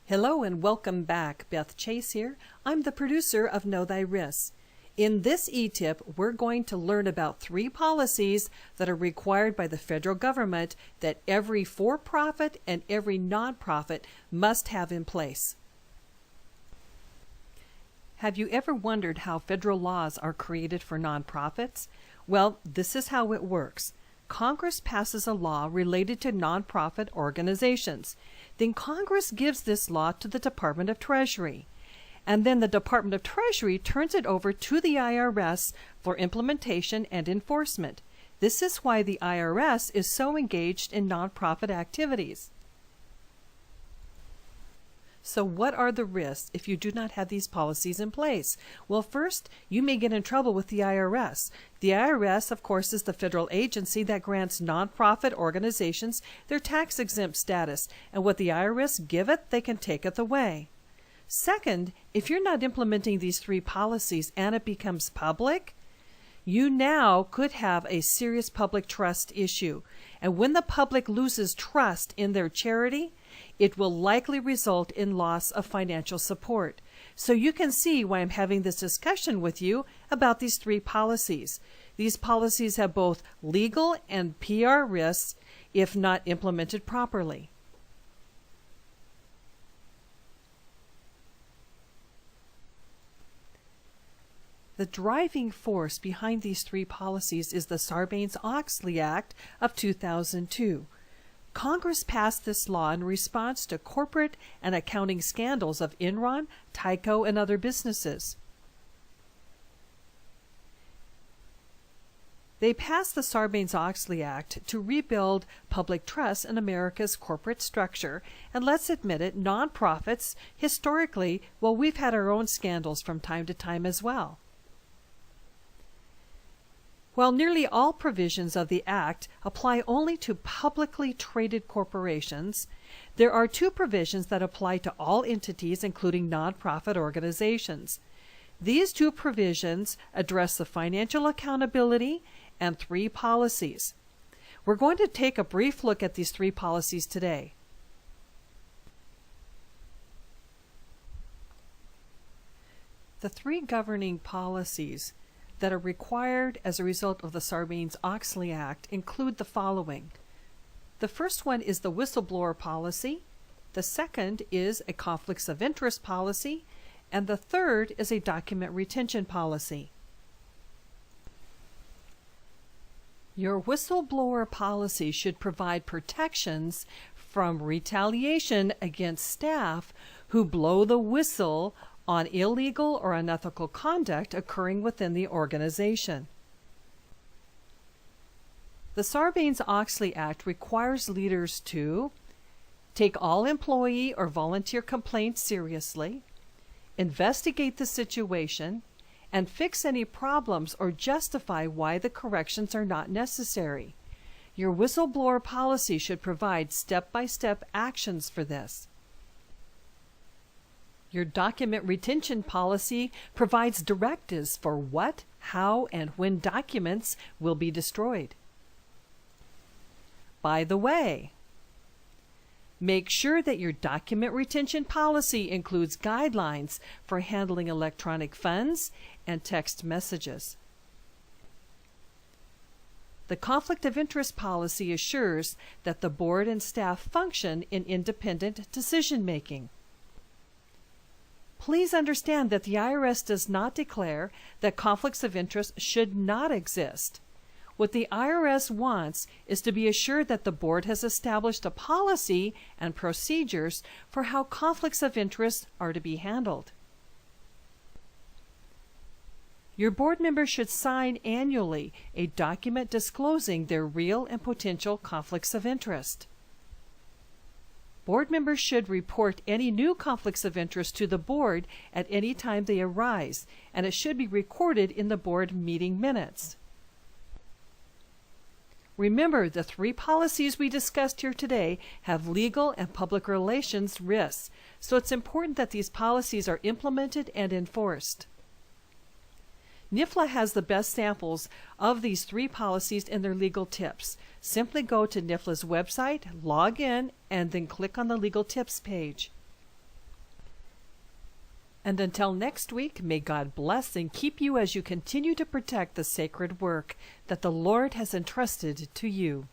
Hello and welcome back. Beth Chase here. I'm the producer of Know Thy Risks. In this e-tip, we're going to learn about 3 policies that are required by the federal government that every for-profit and every nonprofit must have in place. Have you ever wondered how federal laws are created for nonprofits? Well, this is how it works. Congress passes a law related to nonprofit organizations. Then Congress gives this law to the Department of Treasury. And then the Department of Treasury turns it over to the IRS for implementation and enforcement. This is why the IRS is so engaged in nonprofit activities. So what are the risks if you do not have these policies in place? Well, first, you may get in trouble with the IRS. The IRS, of course, is the federal agency that grants nonprofit organizations their tax-exempt status, and what the IRS giveth, they can taketh away. Second, if you're not implementing these 3 policies and it becomes public, you now could have a serious public trust issue. And when the public loses trust in their charity, it will likely result in loss of financial support. So you can see why I'm having this discussion with you about these 3 policies. These policies have both legal and PR risks if not implemented properly. The driving force behind these 3 policies is the Sarbanes-Oxley Act of 2002. Congress passed this law in response to corporate and accounting scandals of Enron, Tyco, and other businesses. They passed the Sarbanes-Oxley Act to rebuild public trust in America's corporate structure, and let's admit it, nonprofits, historically, well, we've had our own scandals from time to time as well. While nearly all provisions of the Act apply only to publicly traded corporations, there are 2 provisions that apply to all entities, including nonprofit organizations. These 2 provisions address the financial accountability and 3 policies. We're going to take a brief look at these 3 policies today. The 3 governing policies that are required as a result of the Sarbanes-Oxley Act include the following. The first one is the whistleblower policy, the second is a conflicts of interest policy, and the third is a document retention policy. Your whistleblower policy should provide protections from retaliation against staff who blow the whistle on illegal or unethical conduct occurring within the organization. The Sarbanes-Oxley Act requires leaders to take all employee or volunteer complaints seriously, investigate the situation, and fix any problems or justify why the corrections are not necessary. Your whistleblower policy should provide step-by-step actions for this. Your document retention policy provides directives for what, how, and when documents will be destroyed. By the way, make sure that your document retention policy includes guidelines for handling electronic funds and text messages. The conflict of interest policy assures that the board and staff function in independent decision-making. Please understand that the IRS does not declare that conflicts of interest should not exist. What the IRS wants is to be assured that the board has established a policy and procedures for how conflicts of interest are to be handled. Your board members should sign annually a document disclosing their real and potential conflicts of interest. Board members should report any new conflicts of interest to the board at any time they arise, and it should be recorded in the board meeting minutes. Remember, the 3 policies we discussed here today have legal and public relations risks, so it's important that these policies are implemented and enforced. NIFLA has the best samples of these 3 policies in their legal tips. Simply go to NIFLA's website, log in, and then click on the legal tips page. And until next week, may God bless and keep you as you continue to protect the sacred work that the Lord has entrusted to you.